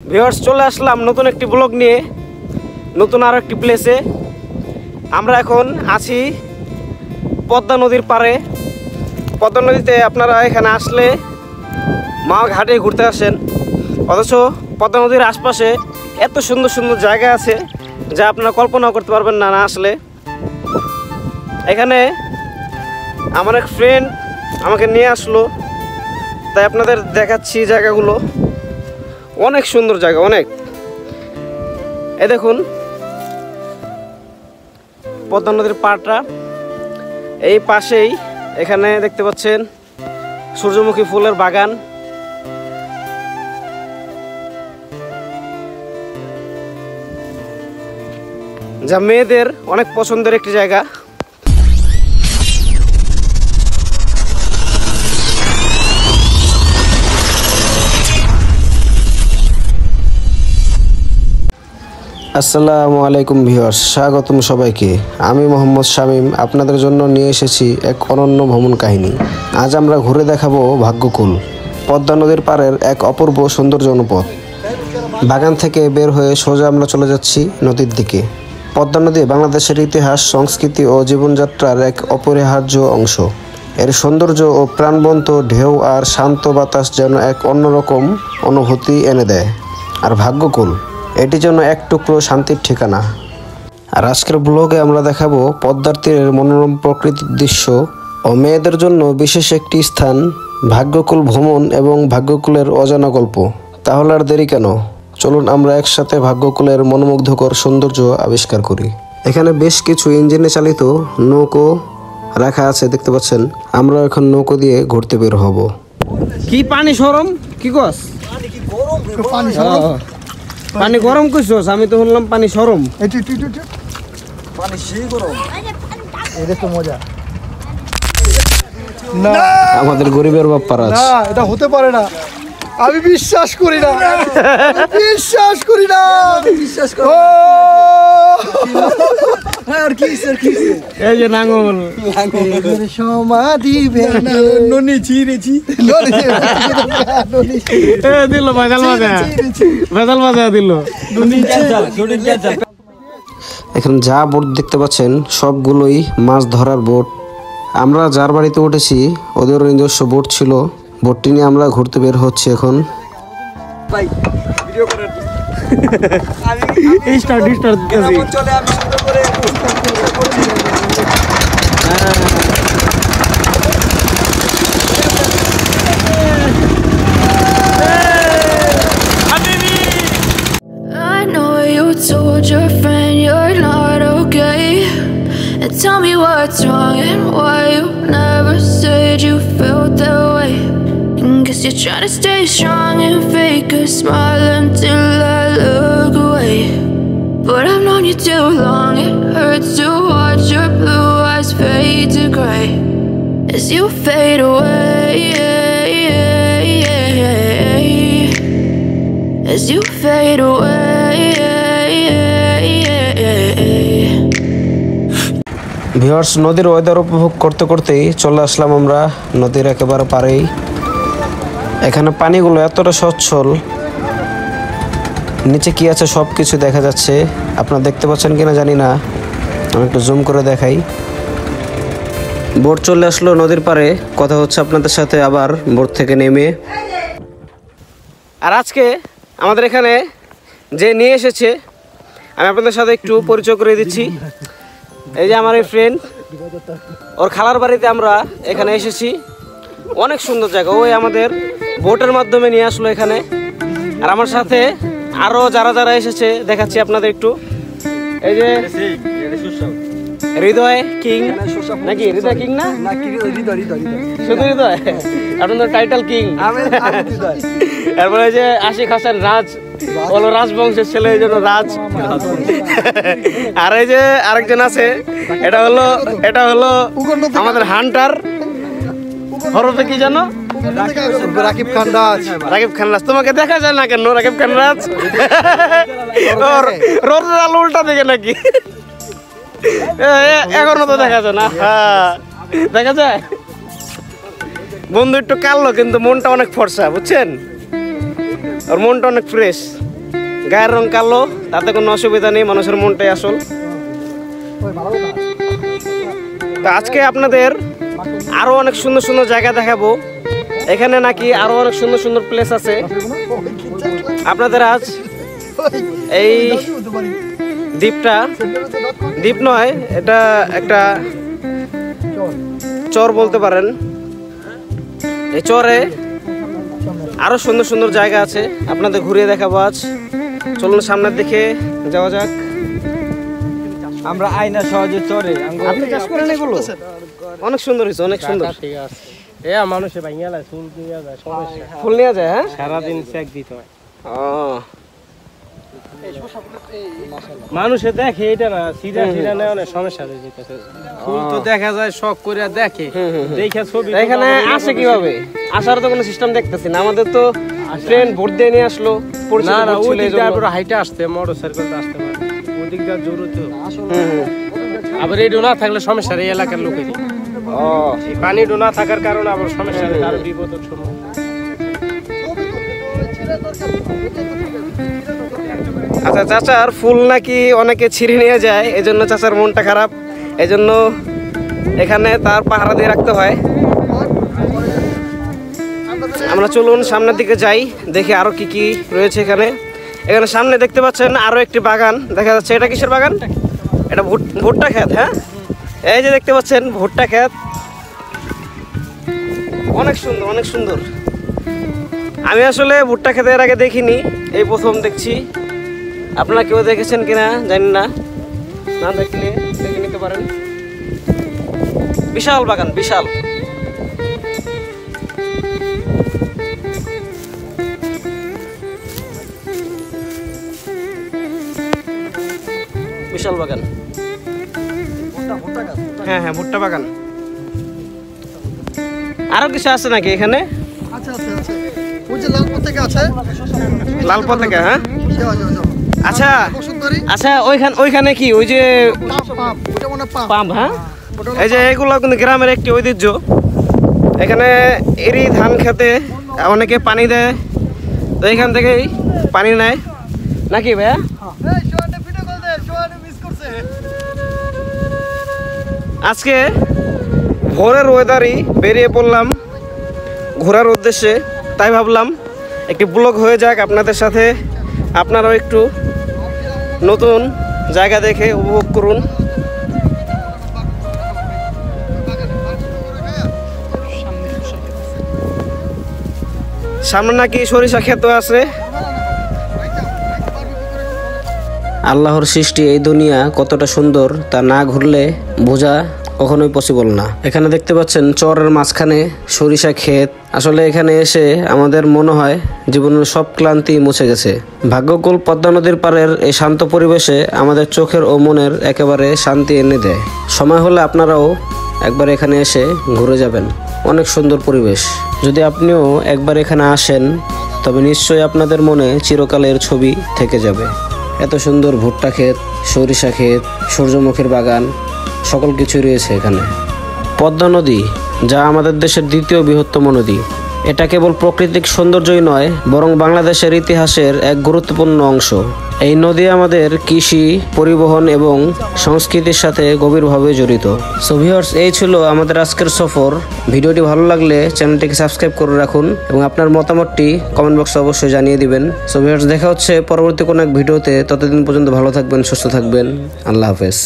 Viewers চলে আসলাম নতুন একটি ব্লগ নিয়ে, নতুন আরো একটি প্লেসে। আমরা এখন আছি পদ্মা নদীর পাড়ে। পদ্মা নদীতে আপনারা এখানে আসলে মা ঘাটে ঘুরতে আসেন, অথচ পদ্মা নদীর আশপাশে এত সুন্দর সুন্দর জায়গা আছে যা আপনারা কল্পনাও করতে পারবেন না না আসলে। এখানে আমার এক ফ্রেন্ড আমাকে নিয়ে আসলো, তাই আপনাদের দেখাচ্ছি জায়গাগুলো। অনেক সুন্দর জায়গা, অনেক। এই দেখুন পদ্মা নদীর পাড়টা, এই পাশেই এখানে দেখতে পাচ্ছেন সূর্যমুখী ফুলের বাগান। যা মেয়েদের অনেক পছন্দের একটি জায়গা। আসসালামু আলাইকুম ভিউয়ার্স, স্বাগতম সবাইকে। আমি মোহাম্মদ শামীম আপনাদের জন্য নিয়ে এসেছি এক অনন্য ভ্রমণ কাহিনী। আজ আমরা ঘুরে দেখাবো ভাগ্যকুল, পদ্মা নদীর পাড়ের এক অপূর্ব সুন্দর জনপদ। বাগান থেকে বের হয়ে সোজা আমরা চলে যাচ্ছি নদীর দিকে। পদ্মা নদী বাংলাদেশের ইতিহাস, সংস্কৃতি ও জীবনযাত্রার এক অপরিহার্য অংশ। এর সৌন্দর্য ও প্রাণবন্ত ঢেউ আর শান্ত বাতাস যেন এক অন্যরকম অনুভূতি এনে দেয়। আর ভাগ্যকুল এটি যেন এক টুকরো শান্তির ঠিকানা। আর আজকের ব্লগে আমরা দেখাবো পদ্মার তীরের মনোরম প্রকৃতির দৃশ্য ও মেয়েদের জন্য বিশেষ একটি স্থান, ভাগ্যকুল ভ্রমণ এবং ভাগ্যকুলের অজানা গল্প। তাহলে আর দেরি কেন, চলুন আমরা একসাথে ভাগ্যকুলের মনোমুগ্ধকর সৌন্দর্য আবিষ্কার করি। এখানে বেশ কিছু ইঞ্জিনে চালিত নৌকো রাখা আছে, দেখতে পাচ্ছেন। আমরা এখন নৌকো দিয়ে ঘুরতে বের হব। কি পানি সরম, কি কস? পানি গরম কইছস? আমি তো শুনলাম পানি সরম। পানি সেই গরম, এটা তো মজা না। আমাদের গরিবের বাপ্পারাজ, না এটা হতে পারে না। আমি বিশ্বাস করি না, বিশ্বাস করি না, বিশ্বাস করি। আর কি স্যার, কি এই যে নাঙ্গল সমাধি ভেঙে ননি চিরেছি, এ দিল ভেজাল মাজা, ভেজাল মাজা দিল। এখানে যা বোট দেখতে পাচ্ছেন সবগুলোই মাছ ধরার বোট। আমরা যার বাড়িতে উঠেছি ওদের নিজস্ব বোট ছিল। বোটটি নিয়ে আমরা ঘুরতে বের হচ্ছি এখন। I know you told your friend you're not okay, and tell me what's wrong and why you never said you felt that way. Guess you're trying to stay strong and fake a smile until I look away. But I've known you too long, it hurts to watch your blue eyes fade to gray as you fade away, as you fade away. Viewers, নদীর weather উপভোগ করতে করতেই চলে আসলাম আমরা নদীর একেবারে পাড়েই। এখানে পানিগুলো এতটা সচ্ছল, নিচে কি আছে সব কিছু দেখা যাচ্ছে। আপনারা দেখতে পাচ্ছেন কিনা জানি না, আমি একটু জুম করে দেখাই। বোট চলে আসলো নদীর পাড়ে, কথা হচ্ছে আপনাদের সাথে আবার বোট থেকে নেমে। আর আজকে আমাদের এখানে যে নিয়ে এসেছে আমি আপনাদের সাথে একটু পরিচয় করে দিচ্ছি। এই যে আমার এই ফ্রেন্ড, ওর খালার বাড়িতে আমরা এখানে এসেছি। অনেক সুন্দর জায়গা, ওই আমাদের বোটের মাধ্যমে নিয়ে আসলো এখানে। আর আমার সাথে আরও যারা যারা এসেছে দেখাচ্ছি আপনাদের একটু। এই যে হৃদয় কিং, নাকি হৃদয় কিং না? শুধু হৃদয়, আপনাদের টাইটেল কিং। তারপরে এই যে আশিক হাসান রাজ, বলো রাজবংশের ছেলে, এই জন্য রাজ। আর এই যে আরেকজন আছে, এটা হলো আমাদের হান্টার, হরফে কি জানো? রাকিব খান রাজ। রাকিব খান রাজ। তোমাকে দেখা যায় না কেন রাকিব খান রাজ? রোদের আলো উল্টা দিকে নাকি? এখনো তো দেখা যায় না। হ্যাঁ দেখা যায়। বন্ধু একটু কালো কিন্তু মনটা অনেক ফর্সা, বুঝছেন? ওর মনটা অনেক ফ্রেশ। গায়ের রং কালো, তাতে কোনো অসুবিধা নেই, মানুষের মনটাই আসল। তো আজকে আপনাদের আরো অনেক সুন্দর সুন্দর জায়গা দেখাবো। এখানে নাকি আরো অনেক সুন্দর সুন্দর প্লেস আছে। আপনাদের আজ এই দ্বীপটা, দ্বীপ নয়, এটা একটা চর বলতে পারেন। এই চরে আরো সুন্দর সুন্দর জায়গা আছে, আপনাদের ঘুরিয়ে দেখাবো আজ। চলুন সামনের দিকে যাওয়া যাক। আমরা আইনা সহজে চরে আপনি চাষ করেন এগুলো? অনেক সুন্দর হয়েছে, অনেক সুন্দর। ঠিক আছে, মানুষে ভাঙিয়া যায়, ফুল নিয়ে যায়, সমস্যা ফুল নিয়ে যায়। হ্যাঁ, সারাদিন চেক দিতে হয়। ও মানুষে দেখে এটা না, সিধা সিধা নেওয়া অনেক সমস্যা হয়ে যেতেছে। ফুল তো দেখা যায় শখ করে দেখে, দেখে ছবি। এখানে আসে কিভাবে? আসার তো কোনো সিস্টেম দেখতেছি না। আমাদের তো ট্রেন ভোট দিয়ে নিয়ে আসলো। না না, ওই দিক দিয়ে পুরো হাইটে আসতে, মোটর সাইকেল আসতে পারে, ওই দিক দিয়ে জরুরি তো। আবার এই ডোনা থাকলে সমস্যা এই এলাকার লোকেরই। এই পানি ডোনা থাকার কারণে আবার সমস্যা, আরো বিপদের সম্মুখীন। আচ্ছা, চাচার ফুল নাকি অনেকে ছিঁড়ে নিয়ে যায়, এজন্য চাচার মনটা খারাপ। এজন্য এখানে তার পাহারা দিয়ে রাখতে হয়। আমরা চলুন সামনের দিকে যাই, দেখি আরো কি কি রয়েছে এখানে। এখানে সামনে দেখতে পাচ্ছেন আরো একটি বাগান দেখা যাচ্ছে। এটা কিসের বাগান? এটা ভুট্টা ক্ষেত। হ্যাঁ, এই যে দেখতে পাচ্ছেন ভুট্টা ক্ষেত, অনেক সুন্দর, অনেক সুন্দর। আমি আসলে ভুট্টা ক্ষেত এর আগে দেখিনি, এই প্রথম দেখছি। আপনারা কেউ দেখেছেন কিনা জানি না, না দেখলে দেখে নিতে পারেন। বিশাল বাগান, বিশাল। বিশাল বাগান। হ্যাঁ হ্যাঁ, ভুট্টা বাগান। আরো কিছু আছে নাকি এখানে? আচ্ছা আচ্ছা আচ্ছা, ওই যে লাল পতাকা আছে, লাল পতাকা। হ্যাঁ, যাও যাও যাও। আচ্ছা বসুন্ধরী আচ্ছা, ওইখানে কি ওই যে পাম্প, ওটা মনে হয় পাম্প। পাম্প? হ্যাঁ, এই যে এগুলো কিন্তু গ্রামের একটি ঐতিহ্য। এখানে এরই ধান খেতে অনেকে পানি দেয়, তো এখান থেকেই পানি নেয় নাকি ভাইয়া? এই সোয়ানে ভিডিও কল দে, সোয়ানে মিস করছে। আজকে ভোরের ওয়েদারই বেরিয়ে পড়লাম ঘোরার উদ্দেশ্যে, তাই ভাবলাম একটি ব্লগ হয়ে যাক আপনাদের সাথে। আপনারাও একটু নতুন জায়গা দেখে উপভোগ করুন। সামনে নাকি সরিষা ক্ষেত আছে। আল্লাহর সৃষ্টি এই দুনিয়া কতটা সুন্দর তা না ঘুরলে বোঝা কখনোই পসিবল না। এখানে দেখতে পাচ্ছেন চরের মাঝখানে সরিষা ক্ষেত। আসলে এখানে এসে আমাদের মনে হয় জীবনের সব ক্লান্তি মুছে গেছে। ভাগ্যকুল পদ্মা নদীর পাড়ের এই শান্ত পরিবেশে আমাদের চোখের ও মনের একেবারে শান্তি এনে দেয়। সময় হলে আপনারাও একবার এখানে এসে ঘুরে যাবেন, অনেক সুন্দর পরিবেশ। যদি আপনিও একবার এখানে আসেন তবে নিশ্চয়ই আপনাদের মনে চিরকালের ছবি থেকে যাবে। এত সুন্দর ভুট্টা ক্ষেত, সরিষা ক্ষেত, সূর্যমুখীর বাগান, সকল কিছুই রয়েছে এখানে। পদ্মা নদী, যা আমাদের দেশের দ্বিতীয় বৃহত্তম নদী, এটা কেবল প্রাকৃতিক সৌন্দর্যই নয় বরং বাংলাদেশের ইতিহাসের এক গুরুত্বপূর্ণ অংশ। এই নদী আমাদের কৃষি, পরিবহন এবং সংস্কৃতির সাথে গভীরভাবে জড়িত। সো ভিউয়ার্স, এই ছিল আমাদের আজকের সফর। ভিডিওটি ভালো লাগলে চ্যানেলটিকে সাবস্ক্রাইব করে রাখুন এবং আপনার মতামতটি কমেন্ট বক্সে অবশ্যই জানিয়ে দিবেন। সো ভিউয়ার্স, দেখা হচ্ছে পরবর্তী কোনো এক ভিডিওতে। ততদিন পর্যন্ত ভালো থাকবেন, সুস্থ থাকবেন। আল্লাহ হাফেজ।